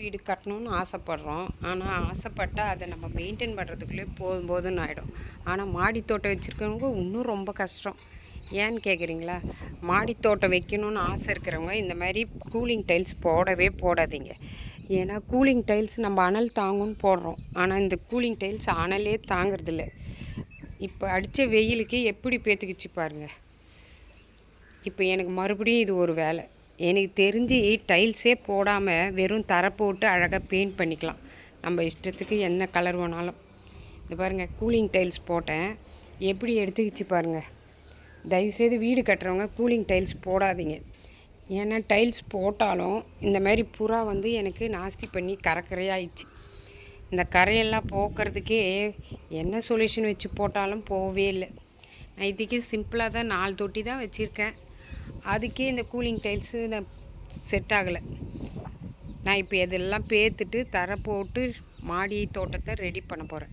வீடு கட்டணும்னு ஆசைப்பட்றோம். ஆனால் ஆசைப்பட்டா அதை நம்ம மெயின்டைன் பண்ணுறதுக்குள்ளே போதும் போதும்னு ஆகிடும். ஆனால் மாடி தோட்டம் வச்சுருக்கவங்க இன்னும் ரொம்ப கஷ்டம். ஏன்னு கேட்குறீங்களா? மாடி தோட்டம் வைக்கணும்னு ஆசை இருக்கிறவங்க இந்த மாதிரி கூலிங் டைல்ஸ் போடவே போடாதீங்க. ஏன்னா கூலிங் டைல்ஸ் நம்ம அனல் தாங்கும்னு போடுறோம். ஆனால் இந்த கூலிங் டைல்ஸ் அனலே தாங்கிறதில்ல. இப்போ அடித்த வெயிலுக்கு எப்படி பேத்துக்கிச்சு பாருங்கள். இப்போ எனக்கு மறுபடியும் இது ஒரு வேலை. எனக்கு தெரிஞ்சு டைல்ஸே போடாமல் வெறும் தரை போட்டு அழகாக பெயிண்ட் பண்ணிக்கலாம். நம்ம இஷ்டத்துக்கு என்ன கலர் வேணாலும். இது பாருங்கள், கூலிங் டைல்ஸ் போட்டேன், எப்படி எடுத்துக்கிச்சு பாருங்கள். தயவுசெய்து வீடு கட்டுறவங்க கூலிங் டைல்ஸ் போடாதீங்க. ஏன்னா டைல்ஸ் போட்டாலும் இந்த மாதிரி புறா வந்து எனக்கு நாஸ்தி பண்ணி கரையாயிடுச்சு. இந்த கரையெல்லாம் போக்குறதுக்கே என்ன சொல்யூஷன் வச்சு போட்டாலும் போகவே இல்லை. நான் இதுக்கு சிம்பிளாக தான் 4 தொட்டி தான் வச்சுருக்கேன். அதுக்கே இந்த கூலிங் டைல்ஸு நான் செட் ஆகலை. நான் இப்போ இதெல்லாம் பேத்துட்டு தரை போட்டு மாடி தோட்டத்தை ரெடி பண்ண போகிறேன்.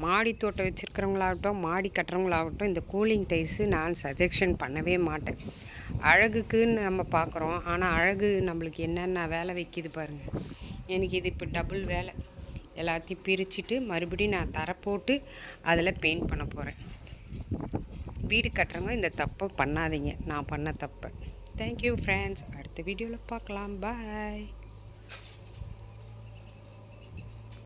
மாடி தோட்டம் வச்சுருக்கிறவங்களாகட்டும், மாடி கட்டுறவங்களாகட்டும், இந்த கூலிங் டைல்ஸு நான் சஜெக்ஷன் பண்ணவே மாட்டேன். அழகுக்குன்னு நம்ம பார்க்குறோம், ஆனால் அழகு நம்மளுக்கு என்னென்ன வேலை வைக்கிது பாருங்கள். எனக்கு இது இப்போ டபுள் வேலை. எல்லாத்தையும் பிரிச்சுட்டு மறுபடியும் நான் தரை போட்டு அதில் பெயிண்ட் பண்ண போகிறேன். வீடு கட்டுறவங்க இந்த தப்பை பண்ணாதீங்க, நான் பண்ண தப்பை. Thank you friends. அடுத்த வீடியோவில் பார்க்கலாம். பாய்.